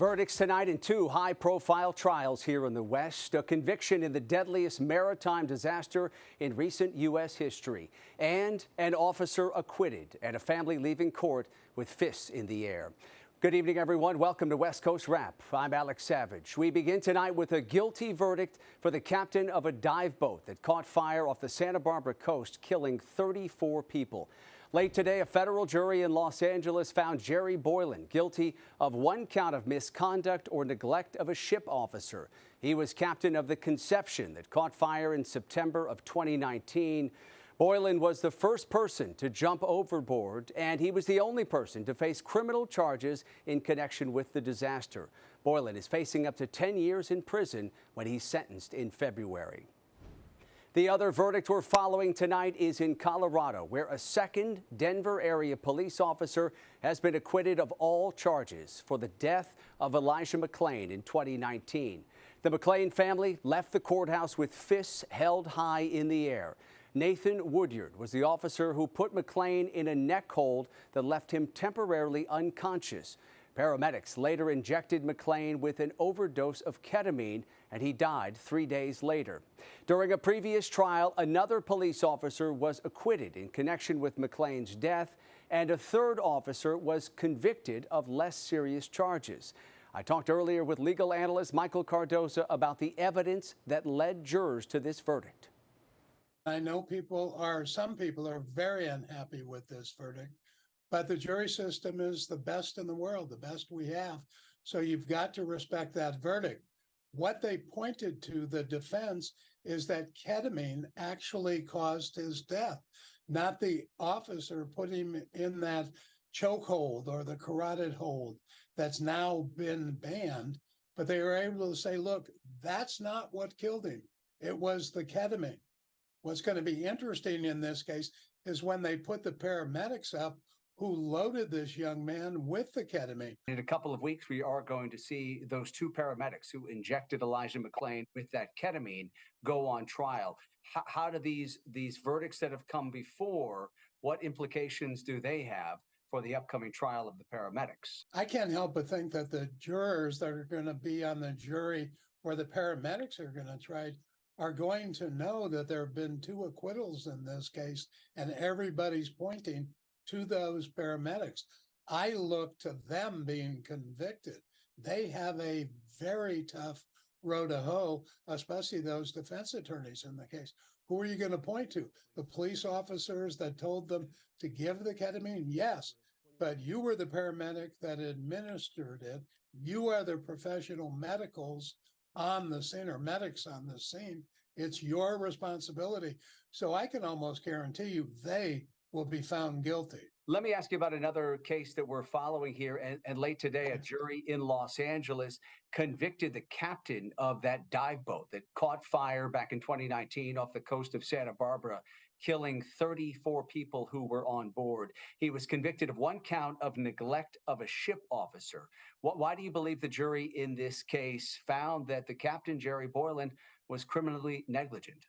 Verdicts tonight in two high-profile trials here in the West. A conviction in the deadliest maritime disaster in recent U.S. history. And an officer acquitted and a family leaving court with fists in the air. Good evening, everyone. Welcome to West Coast Wrap. I'm Alex Savage. We begin tonight with a guilty verdict for the captain of a dive boat that caught fire off the Santa Barbara coast, killing 34 people. Late today, a federal jury in Los Angeles found Jerry Boylan guilty of one count of misconduct or neglect of a ship officer. He was captain of the Conception that caught fire in September of 2019. Boylan was the first person to jump overboard, and he was the only person to face criminal charges in connection with the disaster. Boylan is facing up to 10 years in prison when he's sentenced in February. The other verdict we're following tonight is in Colorado, where a second Denver area police officer has been acquitted of all charges for the death of Elijah McClain in 2019. The McClain family left the courthouse with fists held high in the air. Nathan Woodyard was the officer who put McClain in a neck hold that left him temporarily unconscious. Paramedics later injected McClain with an overdose of ketamine, and he died 3 days later. During a previous trial, another police officer was acquitted in connection with McClain's death, and a third officer was convicted of less serious charges. I talked earlier with legal analyst Michael Cardoza about the evidence that led jurors to this verdict. I know some people are very unhappy with this verdict. But the jury system is the best in the world, the best we have. So you've got to respect that verdict. What they pointed to, the defense, is that ketamine actually caused his death, not the officer put him in that chokehold or the carotid hold that's now been banned. But they were able to say, look, that's not what killed him. It was the ketamine. What's going to be interesting in this case is when they put the paramedics up who loaded this young man with the ketamine. In a couple of weeks, we are going to see those two paramedics who injected Elijah McClain with that ketamine go on trial. How do these verdicts that have come before, what implications do they have for the upcoming trial of the paramedics? I can't help but think that the jurors that are going to be on the jury where the paramedics are going to try are going to know that there have been two acquittals in this case, and everybody's pointing to those paramedics. I look to them being convicted. They have a very tough row to hoe, especially those defense attorneys in the case. Who are you going to point to? The police officers that told them to give the ketamine? Yes, but you were the paramedic that administered it. You are the professional medicals on the scene, or medics on the scene. It's your responsibility. So I can almost guarantee you they will be found guilty. Let me ask you about another case that we're following here. And late today, a jury in Los Angeles convicted the captain of that dive boat that caught fire back in 2019 off the coast of Santa Barbara, killing 34 people who were on board. He was convicted of one count of neglect of a ship officer. Why do you believe the jury in this case found that the captain, Jerry Boylan, was criminally negligent?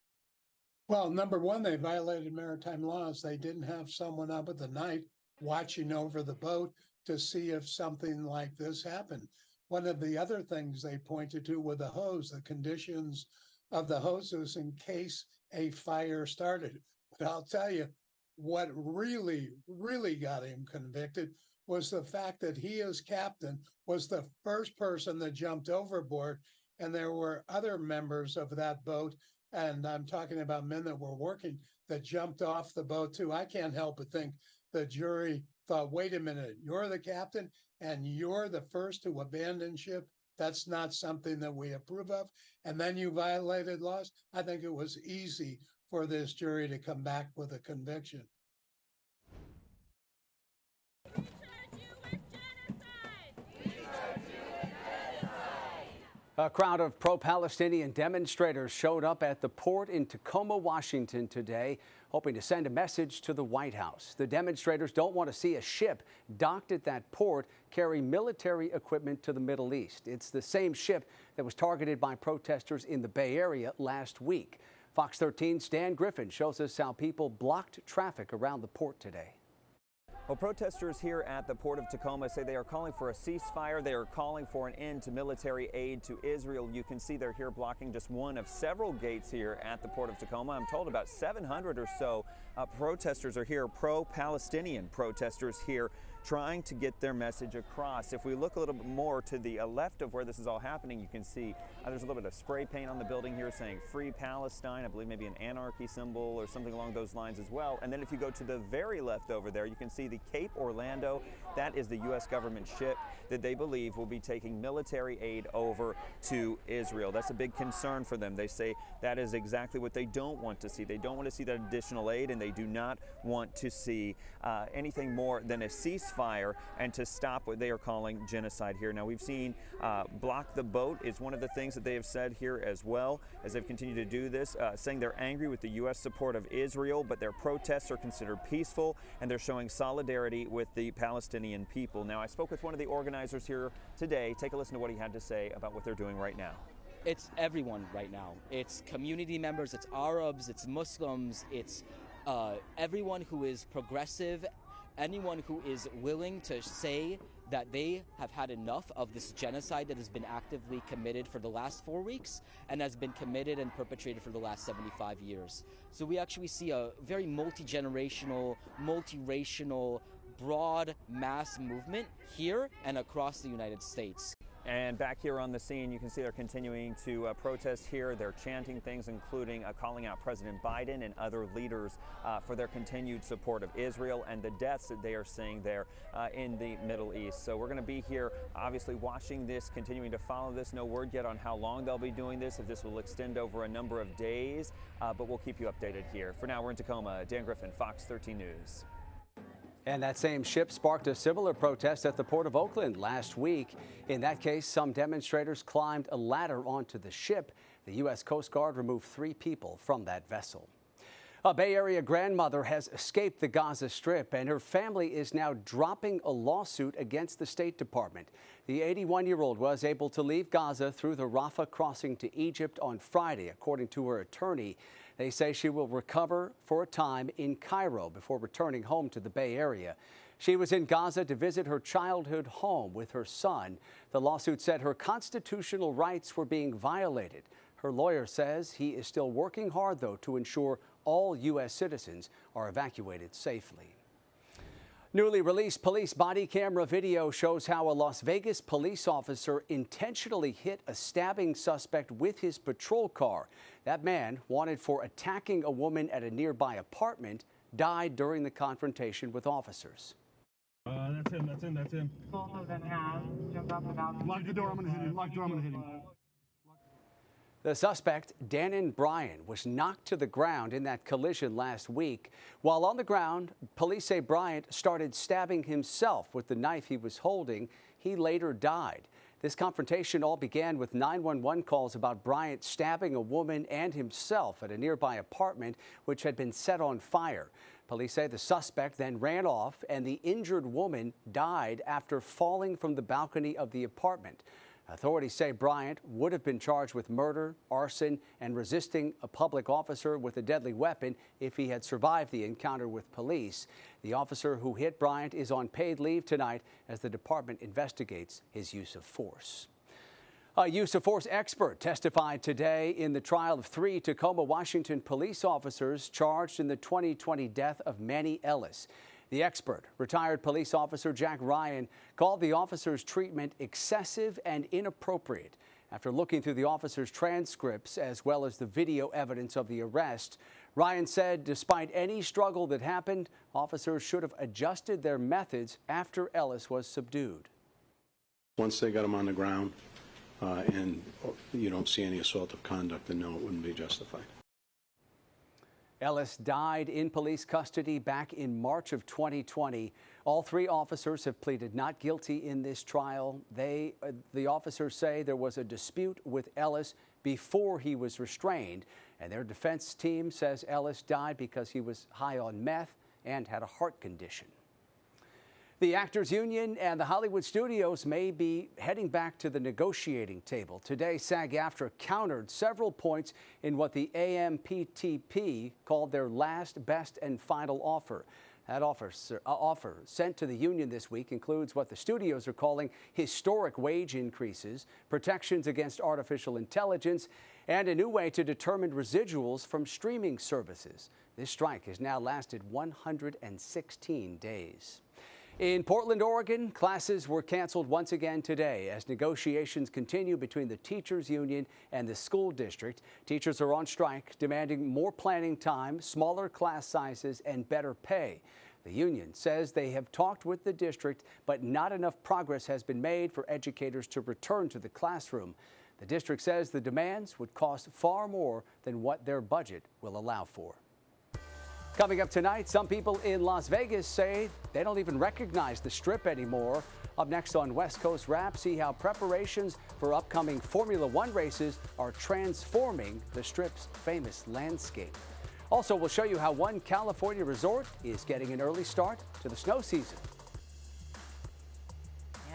Well, number one, they violated maritime laws. They didn't have someone up at the night watching over the boat to see if something like this happened. One of the other things they pointed to were the hose, the conditions of the hoses in case a fire started. But I'll tell you, what really, really got him convicted was the fact that he, as captain, was the first person that jumped overboard, and there were other members of that boat, and I'm talking about men that were working, that jumped off the boat too. I can't help but think the jury thought, wait a minute, you're the captain and you're the first to abandon ship. That's not something that we approve of. And then you violated laws. I think it was easy for this jury to come back with a conviction. A crowd of pro-Palestinian demonstrators showed up at the port in Tacoma, Washington today, hoping to send a message to the White House. The demonstrators don't want to see a ship docked at that port carry military equipment to the Middle East. It's the same ship that was targeted by protesters in the Bay Area last week. Fox 13's Stan Griffin shows us how people blocked traffic around the port today. Well, protesters here at the Port of Tacoma say they are calling for a ceasefire. They are calling for an end to military aid to Israel. You can see they're here blocking just one of several gates here at the Port of Tacoma. I'm told about 700 or so protesters are here, pro-Palestinian protesters here, trying to get their message across. If we look a little bit more to the left of where this is all happening, you can see there's a little bit of spray paint on the building here saying Free Palestine. I believe maybe an anarchy symbol or something along those lines as well. And then if you go to the very left over there, you can see the Cape Orlando. That is the U.S. government ship that they believe will be taking military aid over to Israel. That's a big concern for them. They say that is exactly what they don't want to see. They don't want to see that additional aid, and they do not want to see anything more than a ceasefire and to stop what they are calling genocide here. Now, we've seen block the boat is one of the things that they have said here as well as they've continued to do this, saying they're angry with the U.S. support of Israel, but their protests are considered peaceful and they're showing solidarity with the Palestinian people. Now, I spoke with one of the organizers here today. Take a listen to what he had to say about what they're doing right now. It's everyone right now. It's community members, it's Arabs, it's Muslims, it's everyone who is progressive, anyone who is willing to say that they have had enough of this genocide that has been actively committed for the last 4 weeks and has been committed and perpetrated for the last 75 years. So we actually see a very multi-generational, multiracial, broad mass movement here and across the United States. And back here on the scene, you can see they're continuing to protest here. They're chanting things, including calling out President Biden and other leaders for their continued support of Israel and the deaths that they are seeing there in the Middle East. So we're going to be here, obviously, watching this, continuing to follow this. No word yet on how long they'll be doing this, if this will extend over a number of days, but we'll keep you updated here. For now, we're in Tacoma. Dan Griffin, Fox 13 News. And that same ship sparked a similar protest at the Port of Oakland last week. In that case, some demonstrators climbed a ladder onto the ship. The U.S. Coast Guard removed 3 people from that vessel. A Bay Area grandmother has escaped the Gaza Strip, and her family is now dropping a lawsuit against the State Department. The 81-year-old was able to leave Gaza through the Rafah crossing to Egypt on Friday, according to her attorney. They say she will recover for a time in Cairo before returning home to the Bay Area. She was in Gaza to visit her childhood home with her son. The lawsuit said her constitutional rights were being violated. Her lawyer says he is still working hard, though, to ensure all U.S. citizens are evacuated safely. Newly released police body camera video shows how a Las Vegas police officer intentionally hit a stabbing suspect with his patrol car. That man, wanted for attacking a woman at a nearby apartment, died during the confrontation with officers. That's him. Both of them have jumped off the balcony. Lock the door, I'm gonna hit him. Lock the door, I'm gonna hit him. The suspect, Dannon Bryan, was knocked to the ground in that collision last week. While on the ground, police say Bryant started stabbing himself with the knife he was holding. He later died. This confrontation all began with 911 calls about Bryant stabbing a woman and himself at a nearby apartment, which had been set on fire. Police say the suspect then ran off, and the injured woman died after falling from the balcony of the apartment. Authorities say Bryant would have been charged with murder, arson, and resisting a public officer with a deadly weapon if he had survived the encounter with police. The officer who hit Bryant is on paid leave tonight as the department investigates his use of force. A use of force expert testified today in the trial of 3 Tacoma, Washington police officers charged in the 2020 death of Manny Ellis. The expert, retired police officer Jack Ryan, called the officer's treatment excessive and inappropriate. After looking through the officer's transcripts as well as the video evidence of the arrest, Ryan said despite any struggle that happened, officers should have adjusted their methods after Ellis was subdued. Once they got him on the ground and you don't see any assaultive conduct, then no, it wouldn't be justified. Ellis died in police custody back in March of 2020. All 3 officers have pleaded not guilty in this trial. The officers say there was a dispute with Ellis before he was restrained, and their defense team says Ellis died because he was high on meth and had a heart condition. The Actors Union and the Hollywood studios may be heading back to the negotiating table. Today, SAG-AFTRA countered several points in what the AMPTP called their last, best, and final offer. That offer sent to the union this week includes what the studios are calling historic wage increases, protections against artificial intelligence, and a new way to determine residuals from streaming services. This strike has now lasted 116 days. In Portland, Oregon, classes were canceled once again today as negotiations continue between the teachers union and the school district. Teachers are on strike, demanding more planning time, smaller class sizes, and better pay. The union says they have talked with the district, but not enough progress has been made for educators to return to the classroom. The district says the demands would cost far more than what their budget will allow for. Coming up tonight, some people in Las Vegas say they don't even recognize the Strip anymore. Up next on West Coast Wrap, see how preparations for upcoming Formula One races are transforming the Strip's famous landscape. Also, we'll show you how one California resort is getting an early start to the snow season.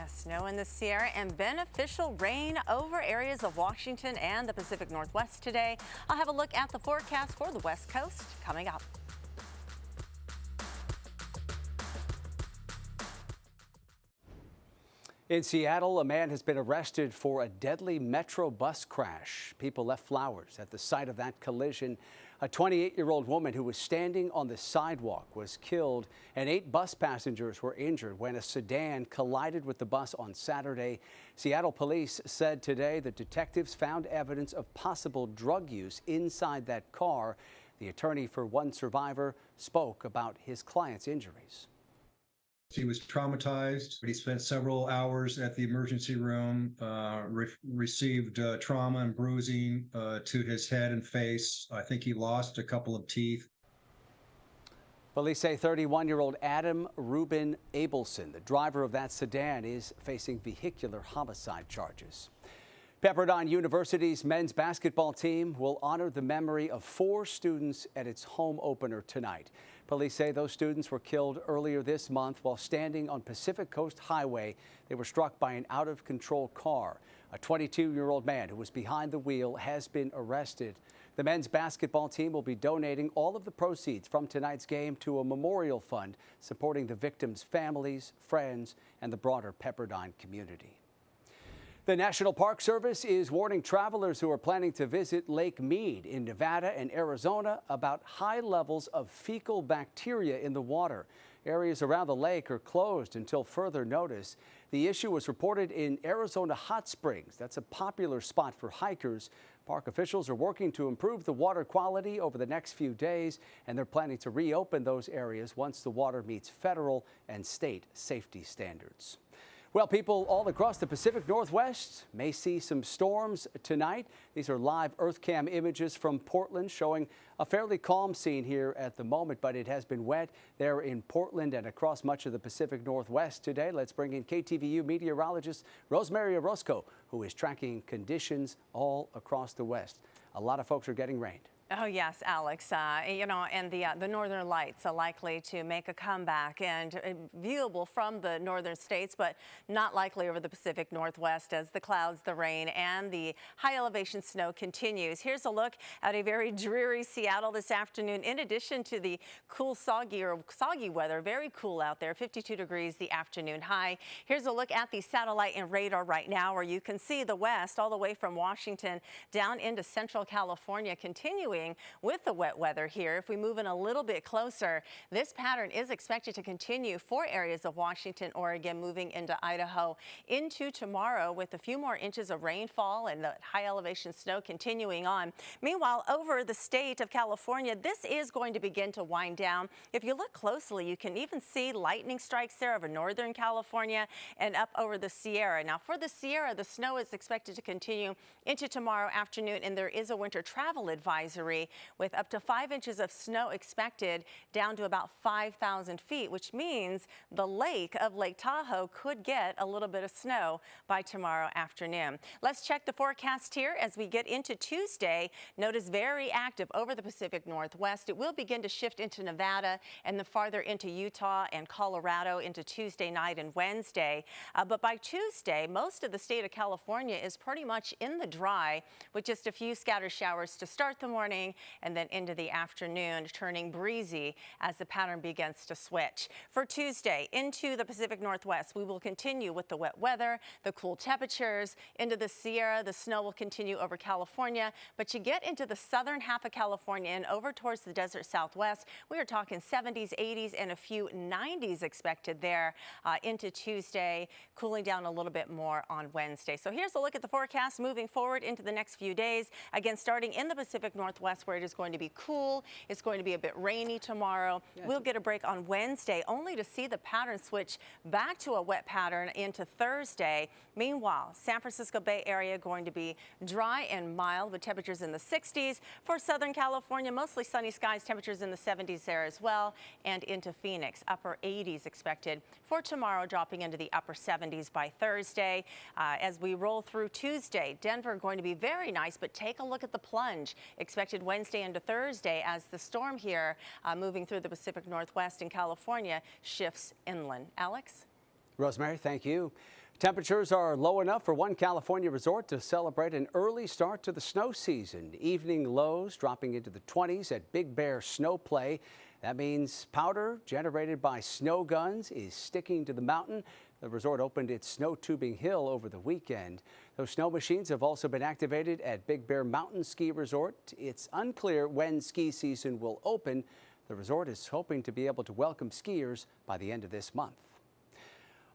Snow in the Sierra and beneficial rain over areas of Washington and the Pacific Northwest today. I'll have a look at the forecast for the West Coast coming up. In Seattle, a man has been arrested for a deadly Metro bus crash. People left flowers at the site of that collision. A 28-year-old woman who was standing on the sidewalk was killed, and 8 bus passengers were injured when a sedan collided with the bus on Saturday. Seattle police said today that detectives found evidence of possible drug use inside that car. The attorney for one survivor spoke about his client's injuries. He was traumatized. He spent several hours at the emergency room, received trauma and bruising to his head and face. I think he lost a couple of teeth. Police say 31-year-old Adam Reuben Abelson, the driver of that sedan, is facing vehicular homicide charges. Pepperdine University's men's basketball team will honor the memory of 4 students at its home opener tonight. Police say those students were killed earlier this month while standing on Pacific Coast Highway. They were struck by an out-of-control car. A 22-year-old man who was behind the wheel has been arrested. The men's basketball team will be donating all of the proceeds from tonight's game to a memorial fund supporting the victims' families, friends, and the broader Pepperdine community. The National Park Service is warning travelers who are planning to visit Lake Mead in Nevada and Arizona about high levels of fecal bacteria in the water. Areas around the lake are closed until further notice. The issue was reported in Arizona Hot Springs. That's a popular spot for hikers. Park officials are working to improve the water quality over the next few days, and they're planning to reopen those areas once the water meets federal and state safety standards. Well, people all across the Pacific Northwest may see some storms tonight. These are live EarthCam images from Portland showing a fairly calm scene here at the moment, but it has been wet there in Portland and across much of the Pacific Northwest today. Let's bring in KTVU meteorologist Rosemary Orozco, who is tracking conditions all across the West. A lot of folks are getting rained. Oh, yes, Alex. And the northern lights are likely to make a comeback and viewable from the northern states, but not likely over the Pacific Northwest as the clouds, the rain, and the high elevation snow continues. Here's a look at a very dreary Seattle this afternoon. In addition to the cool, soggy weather, very cool out there, 52 degrees the afternoon high. Here's a look at the satellite and radar right now, where you can see the west all the way from Washington down into central California continuing with the wet weather here. If we move in a little bit closer, this pattern is expected to continue for areas of Washington, Oregon, moving into Idaho into tomorrow with a few more inches of rainfall and the high elevation snow continuing on. Meanwhile, over the state of California, this is going to begin to wind down. If you look closely, you can even see lightning strikes there over northern California and up over the Sierra. Now, for the Sierra, the snow is expected to continue into tomorrow afternoon, and there is a winter travel advisory with up to 5 inches of snow expected down to about 5,000 feet, which means the lake of Lake Tahoe could get a little bit of snow by tomorrow afternoon. Let's check the forecast here as we get into Tuesday. Notice very active over the Pacific Northwest. It will begin to shift into Nevada and then farther into Utah and Colorado into Tuesday night and Wednesday. But by Tuesday, most of the state of California is pretty much in the dry with just a few scattered showers to start the morning morning and then into the afternoon, turning breezy as the pattern begins to switch. For Tuesday, into the Pacific Northwest, we will continue with the wet weather, the cool temperatures. Into the Sierra, the snow will continue over California, but you get into the southern half of California and over towards the desert Southwest, we are talking 70s, 80s, and a few 90s expected there into Tuesday, cooling down a little bit more on Wednesday. So here's a look at the forecast moving forward into the next few days. Again, starting in the Pacific Northwest, where it is going to be cool. It's going to be a bit rainy tomorrow. We'll get a break on Wednesday, only to see the pattern switch back to a wet pattern into Thursday. Meanwhile, San Francisco Bay Area going to be dry and mild with temperatures in the 60s. For Southern California, mostly sunny skies, temperatures in the 70s there as well. And into Phoenix, upper 80s expected for tomorrow, dropping into the upper 70s by Thursday. As we roll through Tuesday, Denver going to be very nice, but take a look at the plunge expected Wednesday into Thursday as the storm here moving through the Pacific Northwest and California shifts inland. Alex? Rosemary, thank you. Temperatures are low enough for one California resort to celebrate an early start to the snow season. Evening lows dropping into the 20s at Big Bear Snow Play. That means powder generated by snow guns is sticking to the mountain. The resort opened its snow tubing hill over the weekend. Those snow machines have also been activated at Big Bear Mountain Ski Resort. It's unclear when ski season will open. The resort is hoping to be able to welcome skiers by the end of this month.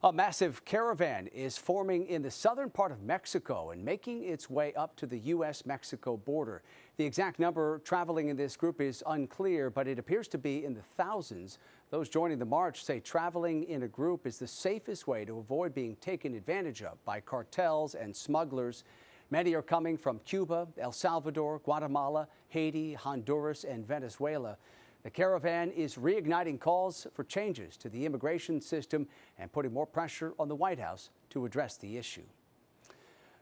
A massive caravan is forming in the southern part of Mexico and making its way up to the U.S.-Mexico border. The exact number traveling in this group is unclear, but it appears to be in the thousands. Those joining the march say traveling in a group is the safest way to avoid being taken advantage of by cartels and smugglers. Many are coming from Cuba, El Salvador, Guatemala, Haiti, Honduras, and Venezuela. The caravan is reigniting calls for changes to the immigration system and putting more pressure on the White House to address the issue.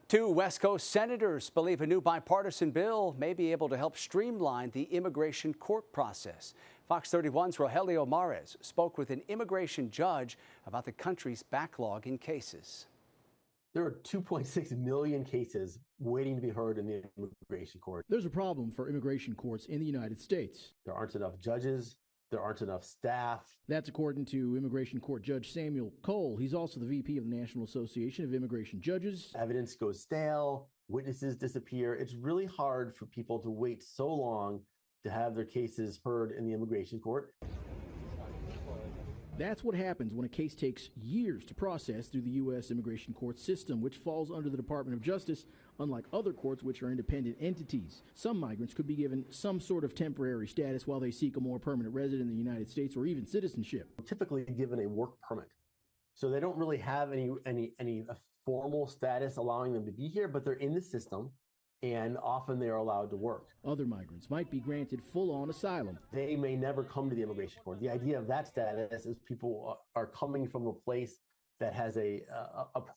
Two West Coast senators believe a new bipartisan bill may be able to help streamline the immigration court process. Fox 31's Rogelio Mares spoke with an immigration judge about the country's backlog in cases. There are 2.6 million cases waiting to be heard in the immigration court. There's a problem for immigration courts in the United States. There aren't enough judges. There aren't enough staff. That's according to Immigration Court Judge Samuel Cole. He's also the VP of the National Association of Immigration Judges. Evidence goes stale. Witnesses disappear. It's really hard for people to wait so long to have their cases heard in the immigration court. That's what happens when a case takes years to process through the U.S. immigration court system, which falls under the Department of Justice, unlike other courts, which are independent entities. Some migrants could be given some sort of temporary status while they seek a more permanent residence in the United States or even citizenship. Typically given a work permit. So they don't really have any formal status allowing them to be here, but they're in the system. And often they're allowed to work. Other migrants might be granted full-on asylum. They may never come to the immigration court. The idea of that status is people are coming from a place that has a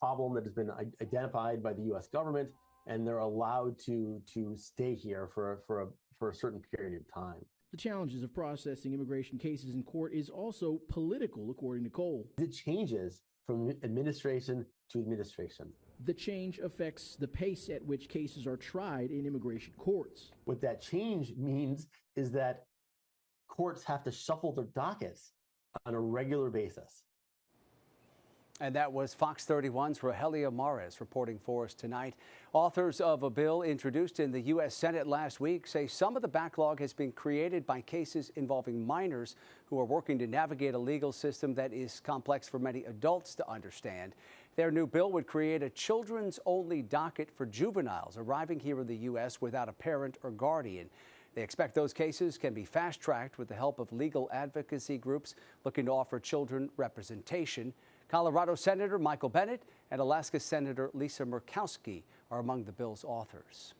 problem that has been identified by the U.S. government, and they're allowed to stay here for a certain period of time. The challenges of processing immigration cases in court is also political, according to Cole. It changes from administration to administration. The change affects the pace at which cases are tried in immigration courts. What that change means is that courts have to shuffle their dockets on a regular basis. And that was Fox 31's Rogelio Mares reporting for us tonight. Authors of a bill introduced in the U.S. Senate last week say some of the backlog has been created by cases involving minors who are working to navigate a legal system that is complex for many adults to understand. Their new bill would create a children's-only docket for juveniles arriving here in the U.S. without a parent or guardian. They expect those cases can be fast-tracked with the help of legal advocacy groups looking to offer children representation. Colorado Senator Michael Bennet and Alaska Senator Lisa Murkowski are among the bill's authors.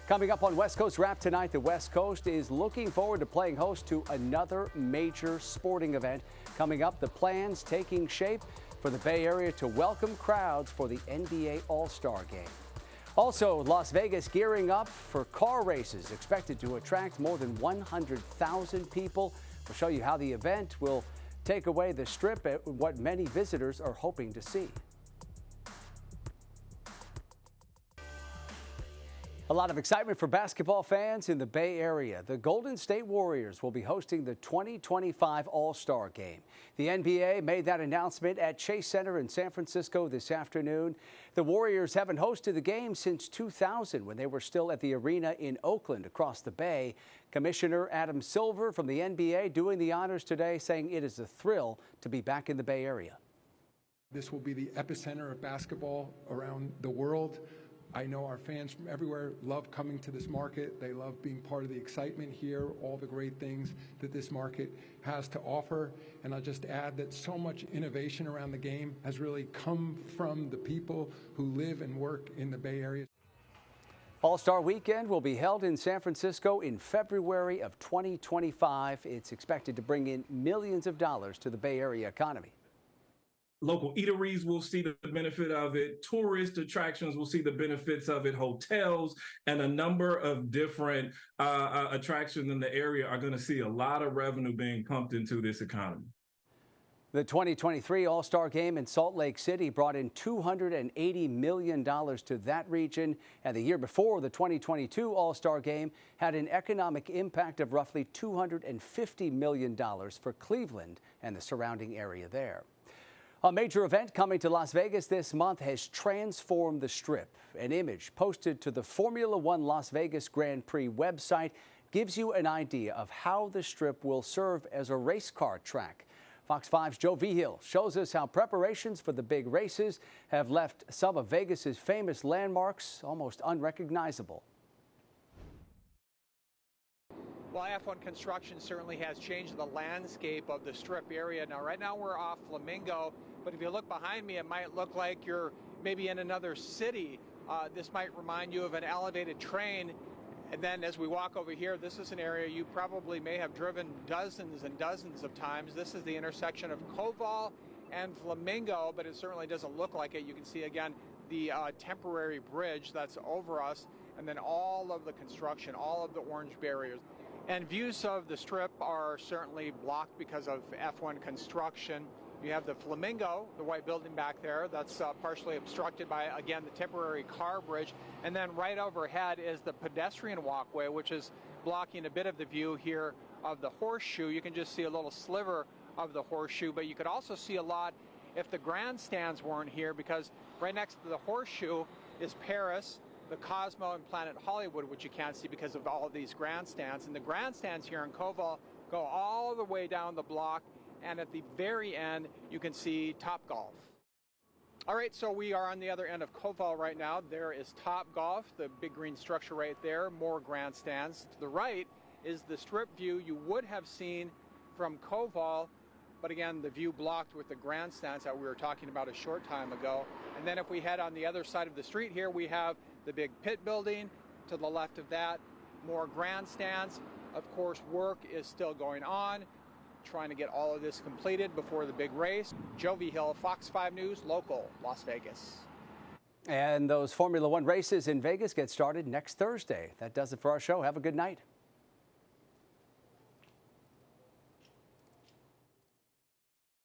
Coming up on West Coast Wrap tonight, the West Coast is looking forward to playing host to another major sporting event. Coming up, the plans taking shape for the Bay Area to welcome crowds for the NBA All-Star Game. Also, Las Vegas gearing up for car races, expected to attract more than 100,000 people. We'll show you how the event will take away the Strip and what many visitors are hoping to see. A lot of excitement for basketball fans in the Bay Area. The Golden State Warriors will be hosting the 2025 All-Star Game. The NBA made that announcement at Chase Center in San Francisco this afternoon. The Warriors haven't hosted the game since 2000 when they were still at the arena in Oakland across the bay. Commissioner Adam Silver from the NBA doing the honors today, saying it is a thrill to be back in the Bay Area. This will be the epicenter of basketball around the world. I know our fans from everywhere love coming to this market. They love being part of the excitement here, all the great things that this market has to offer. And I'll just add that so much innovation around the game has really come from the people who live and work in the Bay Area. All-Star Weekend will be held in San Francisco in February of 2025. It's expected to bring in millions of dollars to the Bay Area economy. Local eateries will see the benefit of it. Tourist attractions will see the benefits of it. Hotels and a number of different attractions in the area are going to see a lot of revenue being pumped into this economy. The 2023 All-Star Game in Salt Lake City brought in $280 million to that region. And the year before, the 2022 All-Star Game had an economic impact of roughly $250 million for Cleveland and the surrounding area there. A major event coming to Las Vegas this month has transformed the Strip. An image posted to the Formula One Las Vegas Grand Prix website gives you an idea of how the Strip will serve as a race car track. Fox 5's Joe Vigil shows us how preparations for the big races have left some of Vegas's famous landmarks almost unrecognizable. Well, F1 construction certainly has changed the landscape of the Strip area. Now, right now we're off Flamingo, but if you look behind me, it might look like you're maybe in another city. This might remind you of an elevated train. And then as we walk over here, this is an area you probably may have driven dozens and dozens of times. This is the intersection of Koval and Flamingo, but it certainly doesn't look like it. You can see again the temporary bridge that's over us, and then all of the construction, all of the orange barriers. And views of the Strip are certainly blocked because of F1 construction. You have the Flamingo, the white building back there, that's partially obstructed by, again, the temporary car bridge. And then right overhead is the pedestrian walkway, which is blocking a bit of the view here of the horseshoe. You can just see a little sliver of the horseshoe, but you could also see a lot if the grandstands weren't here, because right next to the horseshoe is Paris, the Cosmo, and Planet Hollywood, which you can't see because of all of these grandstands. And the grandstands here in Koval go all the way down the block, and at the very end, you can see Topgolf. All right, so we are on the other end of Koval right now. There is Topgolf, the big green structure right there, more grandstands. To the right is the Strip view you would have seen from Koval, but again, the view blocked with the grandstands that we were talking about a short time ago. And then if we head on the other side of the street here, we have the big pit building. To the left of that, more grandstands. Of course, work is still going on, trying to get all of this completed before the big race. Joe Vigil, Fox 5 News, local, Las Vegas. And those Formula One races in Vegas get started next Thursday. That does it for our show. Have a good night.